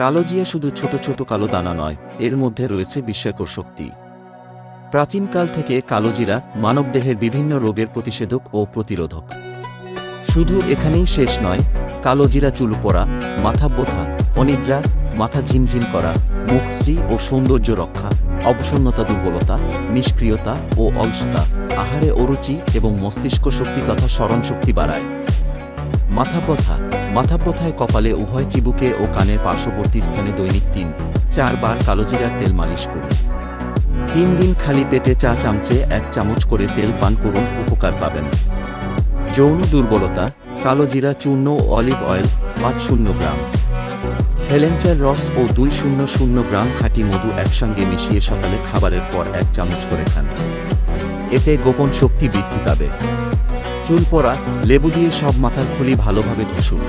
কালোজিরা শুধু ছোট ছোট কালো দানা নয়, এর মধ্যে রয়েছে বিস্ময়কর শক্তি। প্রাচীনকাল থেকে কালোজিরা মানবদেহের বিভিন্ন রোগের প্রতিষেধক ও প্রতিরোধক। শুধু এখানেই শেষ নয়, কালোজিরা চুল পড়া, মাথা ব্যথা, অনিদ্রা, মাথা ঝিমঝিম করা, মুখশ্রী ও সৌন্দর্য রক্ষা, অবসন্নতা, দুর্বলতা, নিষ্ক্রিয়তা ও অলসতা, আহারে অরুচি এবং মস্তিষ্ক শক্তি তথা স্মরণশক্তি বাড়ায়। মাথা ব্যথায় কপালে উভয় চিবুকে ও কানের পার্শ্ববর্তী স্থানে দৈনিক ৩-৪ বার কালোজিরার তেল মালিশ করুন। ৩ দিন খালি পেটে চা চামচে ১ চামচ করে তেল পান করুন, উপকার পাবেন। যৌন দুর্বলতা, কালোজিরা চূর্ণ ও অলিভ অয়েল ৫০ গ্রাম, হেলেঞ্চার রস ও ২০০ গ্রাম খাঁটি মধু একসঙ্গে মিশিয়ে সকালে খাবারের পর ১ চামচ করে খান। এতে গোপন শক্তি বৃদ্ধি পাবে। চুল পড়া, লেবু দিয়ে সব মাথার খুলি ভালোভাবে ঘষুন।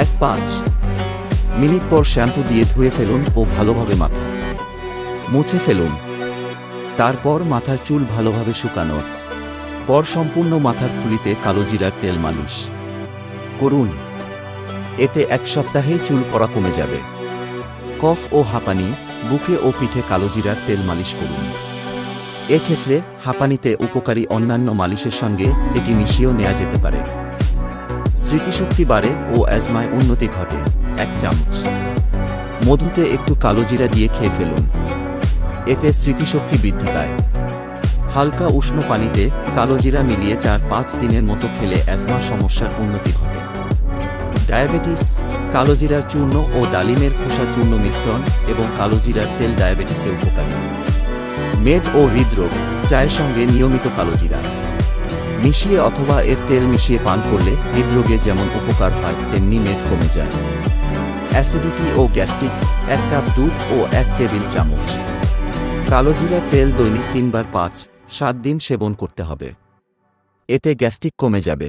১-৫ মিনিট পর শ্যাম্পু দিয়ে ধুয়ে ফেলুন ও ভালোভাবে মাথা মুছে ফেলুন। তারপর মাথার চুল ভালোভাবে শুকানোর পর সম্পূর্ণ মাথার খুলিতে কালোজিরার তেল মালিশ করুন। এতে ১ সপ্তাহেই চুল পড়া কমে যাবে। কফ ও হাঁপানি, বুকে ও পিঠে কালোজিরার তেল মালিশ করুন। এক্ষেত্রে হাঁপানিতে উপকারী অন্যান্য মালিশের সঙ্গে এটি মিশিয়েও নেওয়া যেতে পারে। স্মৃতিশক্তি বাড়ে ও অ্যাজমায় উন্নতি ঘটে। ১ চামচ মধুতে একটু কালোজিরা দিয়ে খেয়ে ফেলুন। এতে স্মৃতিশক্তি বৃদ্ধি পায়। হালকা উষ্ণ পানিতে কালোজিরা মিলিয়ে ৪-৫ দিনের মতো খেলে অ্যাজমা সমস্যার উন্নতি ঘটে। ডায়াবেটিস, কালোজিরার চূর্ণ ও ডালিমের খোসা চূর্ণ মিশ্রণ এবং কালোজিরার তেল ডায়াবেটিসে উপকারী। মেদ ও হৃদরোগ, চায়ের সঙ্গে নিয়মিত কালোজিরা মিশিয়ে অথবা এর তেল মিশিয়ে পান করলে হৃদরোগে যেমন উপকার হয় তেমনি মেদ কমে যায়। অ্যাসিডিটি ও গ্যাস্ট্রিক, ১ কাপ দুধ ও ১ টেবিল চামচ কালোজিরার তেল দৈনিক ৩ বার ৫-৭ দিন সেবন করতে হবে। এতে গ্যাস্ট্রিক কমে যাবে।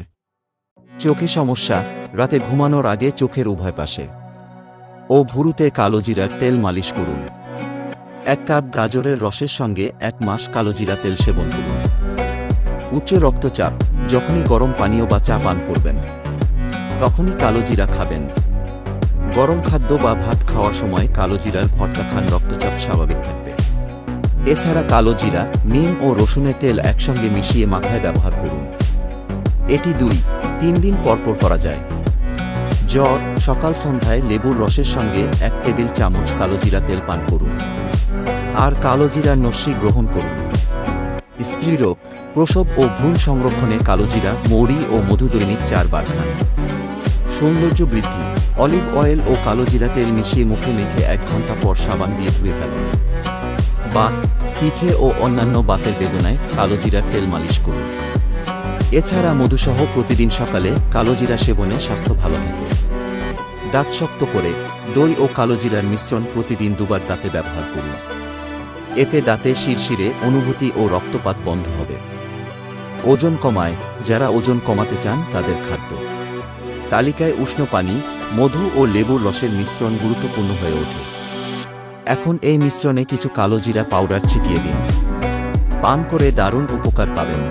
চোখে সমস্যা, রাতে ঘুমানোর আগে চোখের উভয় পাশে ও ভুরুতে কালোজিরার তেল মালিশ করুন। ১ কাপ গাজরের রসের সঙ্গে ১ মাস কালোজিরা তেল সেবন করুন। উচ্চ রক্তচাপ, যখনই গরম পানীয় বা চা পান করবেন তখনই কালোজিরা খাবেন। গরম খাদ্য বা ভাত খাওয়ার সময় কালোজিরার ভর্তা খান, রক্তচাপ স্বাভাবিক থাকবে। এছাড়া কালোজিরা, নিম ও রসুনের তেল একসঙ্গে মিশিয়ে মাথায় ব্যবহার করুন। এটি ২-৩ দিন পরপর করা যায়। জ্বর, সকাল সন্ধ্যায় লেবুর রসের সঙ্গে ১ টেবিল চামচ কালোজিরা তেল পান করুন আর কালোজিরার নস্যি গ্রহণ করুন। স্ত্রীরোগ, প্রসব ও ভ্রূণ সংরক্ষণে কালোজিরা, মৌরি ও মধু দৈনিক ৪ বার খান। সৌন্দর্য বৃদ্ধি, অলিভ অয়েল ও কালোজিরা তেল মিশিয়ে মুখে মেখে ১ ঘন্টা পর সাবান দিয়ে ধুয়ে ফেলুন। বাত, পিঠে ও অন্যান্য বাতের বেদনায় কালোজিরার তেল মালিশ করুন। এছাড়া মধুসহ প্রতিদিন সকালে কালোজিরা সেবনে স্বাস্থ্য ভালো থাকে। দাঁত শক্ত করে, দই ও কালোজিরার মিশ্রণ প্রতিদিন ২ বার দাঁতে ব্যবহার করুন। এতে দাঁতে শিরশিরে অনুভূতি ও রক্তপাত বন্ধ হবে। ওজন কমায়, যারা ওজন কমাতে চান তাদের খাদ্য তালিকায় উষ্ণ পানি, মধু ও লেবুর রসের মিশ্রণ গুরুত্বপূর্ণ হয়ে ওঠে। এখন এই মিশ্রণে কিছু কালোজিরা পাউডার ছিটিয়ে দিন। পান করে দারুণ উপকার পাবেন।